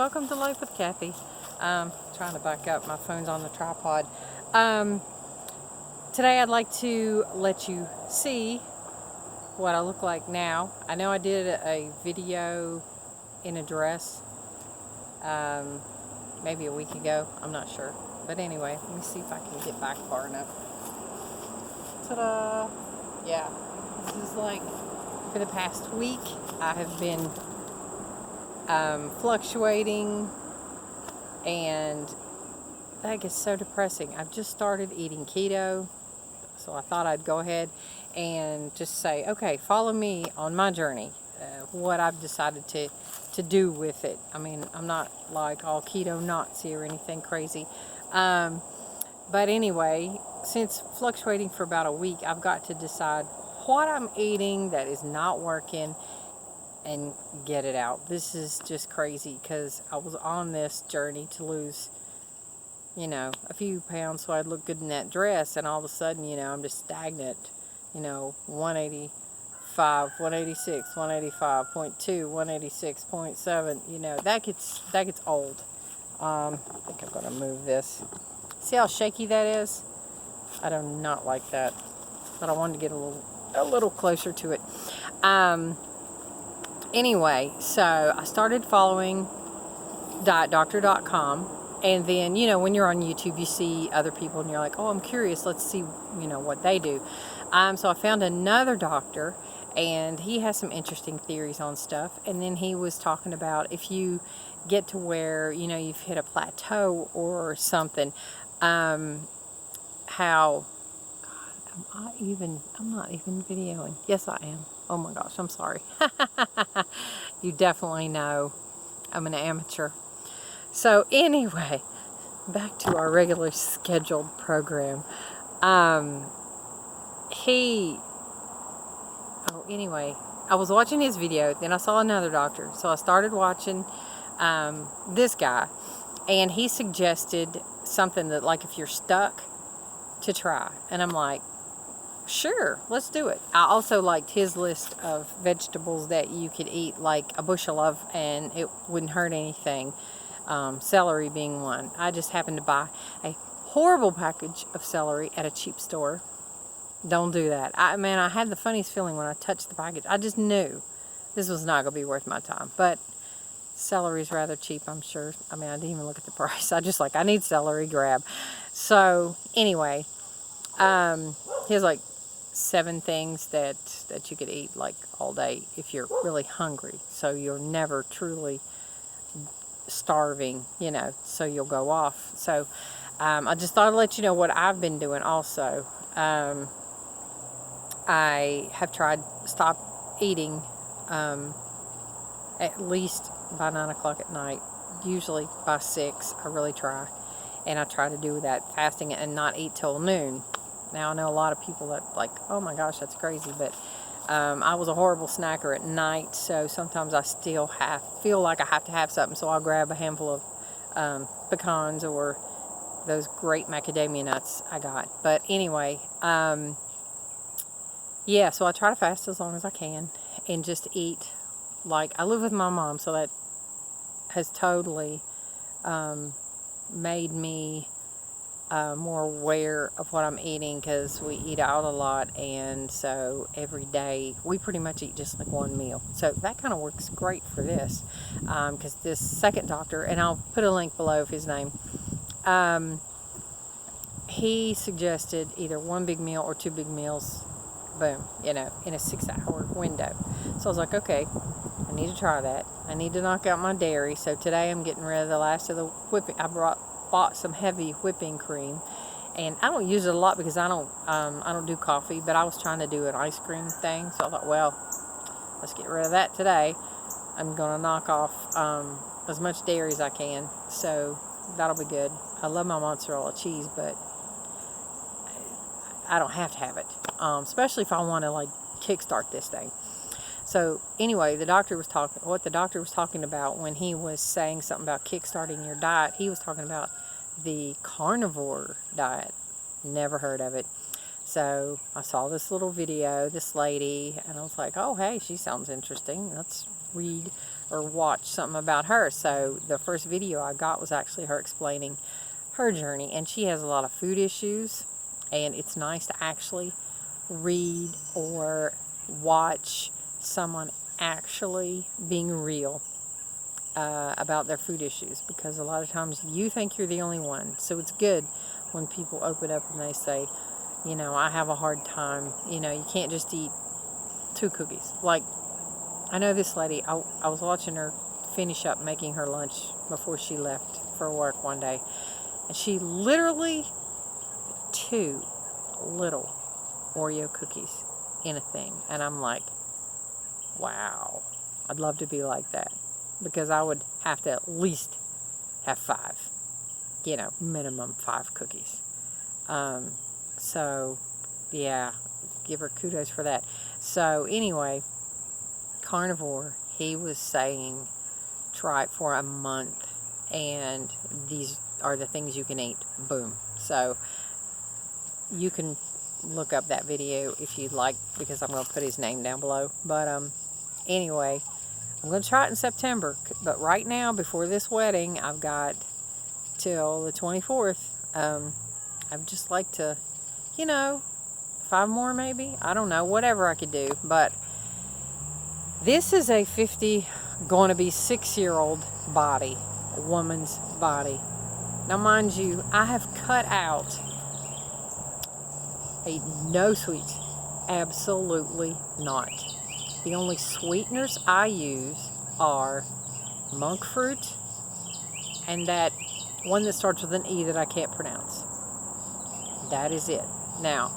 welcome to Life with Kathy. Trying to back up, my phone's on the tripod. Today I'd like to let you see what I look like now. I know I did a video in a dress maybe a week ago, I'm not sure. But anyway, let me see if I can get back far enough. Ta-da! Yeah, this is like, for the past week, I have been fluctuating, and that gets so depressing. I've just started eating keto, so I thought I'd go ahead and just say, okay, follow me on my journey, what I've decided to do with it. I mean, I'm not like all keto Nazi or anything crazy, but anyway, since fluctuating for about a week, I've got to decide what I'm eating that is not working and get it out. This is just crazy because I was on this journey to lose, a few pounds so I'd look good in that dress, and all of a sudden, I'm just stagnant, 185, 186, 185.2, 186.7, that gets old. I think I'm going to move this. See how shaky that is? I do not like that, but I wanted to get a little closer to it. Anyway, so I started following dietdoctor.com, and then, when you're on YouTube, you see other people, and you're like, oh, I'm curious, let's see, what they do. So I found another doctor, and he has some interesting theories on stuff, and then he was talking about if you get to where, you've hit a plateau or something, how... I'm not even videoing. Yes, I am. Oh my gosh, I'm sorry. You definitely know I'm an amateur. So anyway, back to our regular scheduled program. Anyway, I was watching his video, then I saw another doctor. So I started watching this guy, and he suggested something that, like, if you're stuck, to try. And I'm like, sure, let's do it. I also liked his list of vegetables that you could eat, like a bushel of, and it wouldn't hurt anything. Celery being one. I just happened to buy a horrible package of celery at a cheap store. Don't do that. I had the funniest feeling when I touched the package. I just knew this was not going to be worth my time. But celery is rather cheap, I'm sure. I didn't even look at the price. I need celery, grab. So anyway, here's like 7 things that you could eat like all day if you're really hungry, so you're never truly starving, so you'll go off. So I just thought I'd let you know what I've been doing also. I have tried stop eating at least by 9 o'clock at night, usually by 6. I really try, and I try to do that fasting and not eat till noon. Now, I know a lot of people that like, oh my gosh, that's crazy, but I was a horrible snacker at night, so sometimes I still feel like I have to have something, so I'll grab a handful of pecans or those great macadamia nuts I got. But anyway, yeah, so I try to fast as long as I can and just eat. Like, I live with my mom, so that has totally made me more aware of what I'm eating, because we eat out a lot, and so every day we pretty much eat just like one meal. So that kind of works great for this, because this second doctor, and I'll put a link below of his name, he suggested either one big meal or 2 big meals, boom, in a 6-hour window. So I was like, okay, I need to try that. I need to knock out my dairy. So today I'm getting rid of the last of the whipping. I bought some heavy whipping cream, and I don't use it a lot because I don't do coffee, but I was trying to do an ice cream thing, so I thought, well, let's get rid of that today. I'm going to knock off as much dairy as I can, so that'll be good. I love my mozzarella cheese, but I don't have to have it, especially if I want to like kickstart this thing. So anyway, what the doctor was talking about when he was saying something about kickstarting your diet, he was talking about the carnivore diet. Never heard of it. So I saw this little video, this lady, and I was like, oh, hey, she sounds interesting. Let's read or watch something about her. So the first video I got was actually her explaining her journey, and she has a lot of food issues, and it's nice to actually read or watch someone actually being real about their food issues, because a lot of times you think you're the only one. So it's good when people open up and they say, you know, I have a hard time, you know, you can't just eat 2 cookies. Like, I know this lady, I was watching her finish up making her lunch before she left for work one day, and she literally 2 little Oreo cookies in a thing. And I'm like, wow, I'd love to be like that, because I would have to at least have 5, you know, minimum 5 cookies. So yeah, give her kudos for that. So anyway, Carnivore, he was saying try it for a month and these are the things you can eat. Boom. So you can look up that video if you'd like, because I'm going to put his name down below. But anyway, I'm going to try it in September. But right now, before this wedding, I've got till the 24th. I'd just like to, you know, 5 more maybe. I don't know, whatever I could do. But this is a 50, going to be 6-year-old body, a woman's body. Now, mind you, I have cut out a no sweets. Absolutely not. The only sweeteners I use are monk fruit and that one that starts with an E that I can't pronounce. That is it. Now,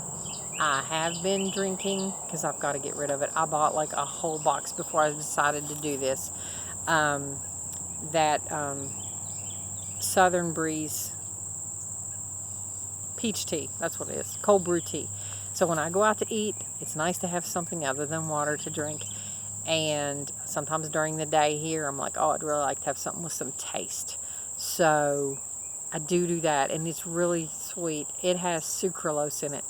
I have been drinking, because I've got to get rid of it. I bought like a whole box before I decided to do this. Southern Breeze peach tea. That's what it is. Cold brew tea. So when I go out to eat, it's nice to have something other than water to drink. And sometimes during the day here, I'm like, oh, I'd really like to have something with some taste. So I do that, and it's really sweet. It has sucralose in it.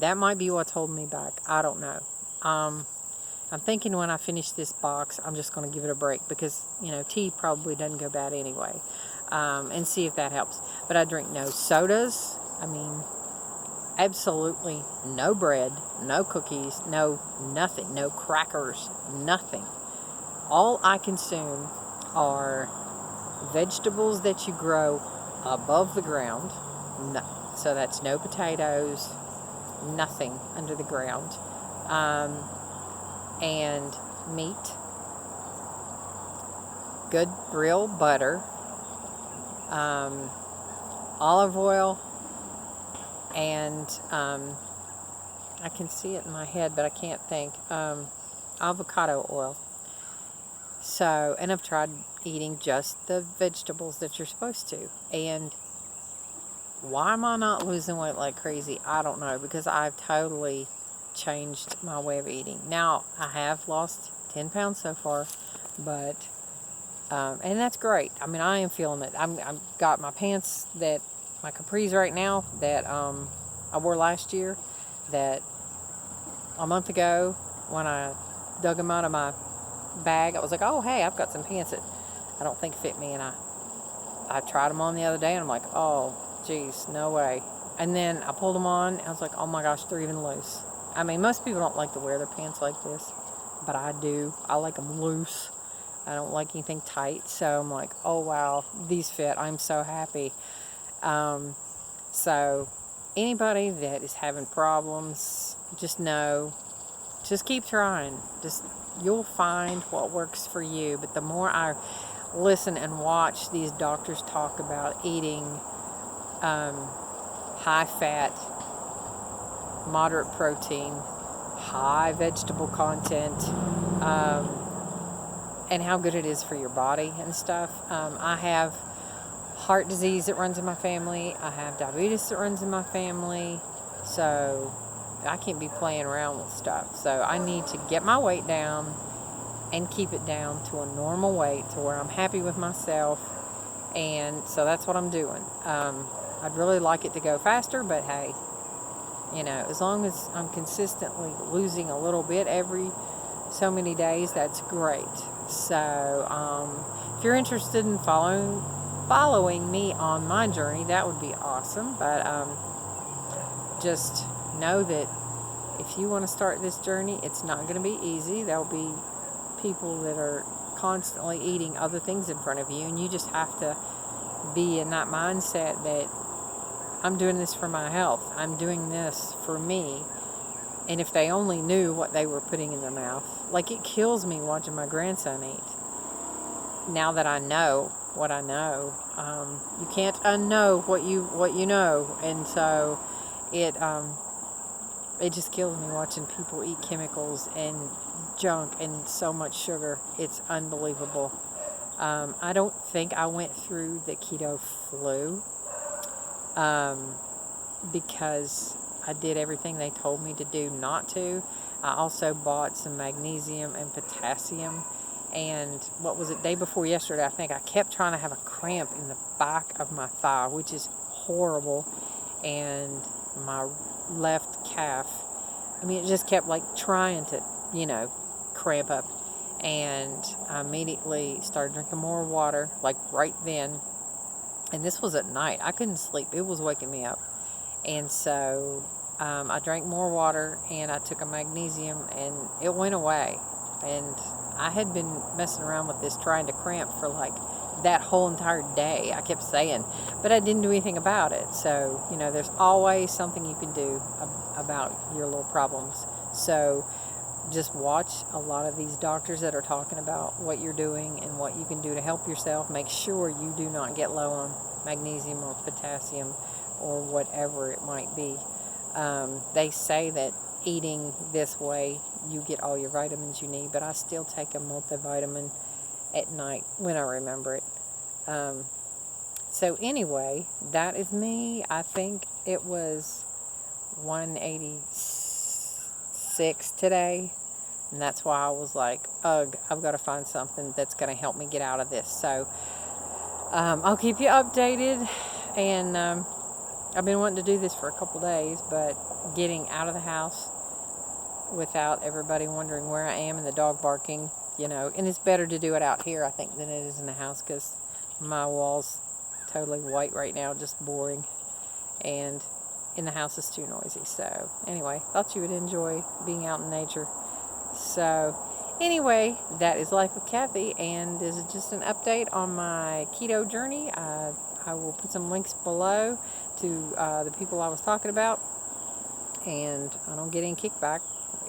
That might be what's holding me back. I don't know. I'm thinking when I finish this box, I'm just going to give it a break, because, you know, tea probably doesn't go bad anyway, and see if that helps. But I drink no sodas. I mean, absolutely no bread, no cookies, no nothing, no crackers, nothing. All I consume are vegetables that you grow above the ground. No. So that's no potatoes, nothing under the ground. And meat, good real butter, olive oil, and I can see it in my head, but I can't think. Avocado oil. So, and I've tried eating just the vegetables that you're supposed to. And why am I not losing weight like crazy? I don't know, because I've totally changed my way of eating. Now, I have lost 10 pounds so far, but, and that's great. I mean, I am feeling it. I've got my pants my capris right now that I wore last year, that a month ago when I dug them out of my bag, I was like, oh, hey, I've got some pants that I don't think fit me, and I tried them on the other day, and I'm like, oh, geez, no way. And then I pulled them on, and I was like, oh my gosh, they're even loose. I mean, most people don't like to wear their pants like this, but I do. I like them loose. I don't like anything tight. So I'm like, oh wow, these fit. I'm so happy. So anybody that is having problems, just know, just keep trying. You'll find what works for you. But the more I listen and watch these doctors talk about eating high fat, moderate protein, high vegetable content, and how good it is for your body and stuff. I have heart disease that runs in my family. I have diabetes that runs in my family. So I can't be playing around with stuff. So I need to get my weight down and keep it down to a normal weight to where I'm happy with myself. And so that's what I'm doing. I'd really like it to go faster, but hey, you know, as long as I'm consistently losing a little bit every so many days, that's great. So if you're interested in following me on my journey, that would be awesome. But just know that if you want to start this journey, it's not going to be easy. There'll be people that are constantly eating other things in front of you, and you just have to be in that mindset that I'm doing this for my health. I'm doing this for me. And if they only knew what they were putting in their mouth. Like, it kills me watching my grandson eat. Now that I know what I know, you can't unknow what you know, and so it just kills me watching people eat chemicals and junk and so much sugar. It's unbelievable. I don't think I went through the keto flu because I did everything they told me to do not to. I also bought some magnesium and potassium. And what was it, day before yesterday, I think I kept trying to have a cramp in the back of my thigh, which is horrible. And my left calf, I mean, it just kept like trying to, cramp up. And I immediately started drinking more water, like right then. And this was at night. I couldn't sleep. It was waking me up. And so I drank more water, and I took a magnesium, and it went away. And I had been messing around with this, trying to cramp for like that whole entire day. I kept saying, but I didn't do anything about it. So, there's always something you can do about your little problems. So just watch a lot of these doctors that are talking about what you're doing and what you can do to help yourself. Make sure you do not get low on magnesium or potassium or whatever it might be. They say that eating this way, you get all your vitamins you need, but I still take a multivitamin at night when I remember it. So anyway, that is me. I think it was 186 today, and that's why I was like, ugh, I've got to find something that's going to help me get out of this. So I'll keep you updated, and I've been wanting to do this for a couple days, but getting out of the house without everybody wondering where I am and the dog barking, and it's better to do it out here, I think, than it is in the house, because my wall's totally white right now, just boring, and in the house is too noisy. So anyway, thought you would enjoy being out in nature. So anyway, that is Life with Kathy, and this is just an update on my keto journey. I will put some links below to the people I was talking about, and I don't get any kickback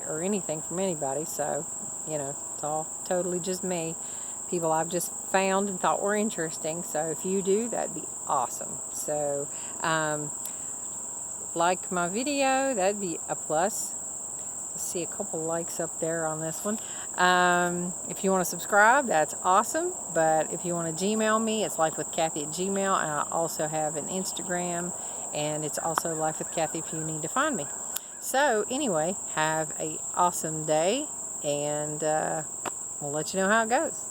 or anything from anybody, so it's all totally just me, people I've just found and thought were interesting. So if you do, that'd be awesome. So like my video, that'd be a plus. See a couple likes up there on this one. If you want to subscribe, that's awesome. But if you want to Gmail me, it's lifewithkathy@gmail.com, and I also have an Instagram, and it's also Life with Kathy if you need to find me. So anyway, have a awesome day, and we'll let you know how it goes.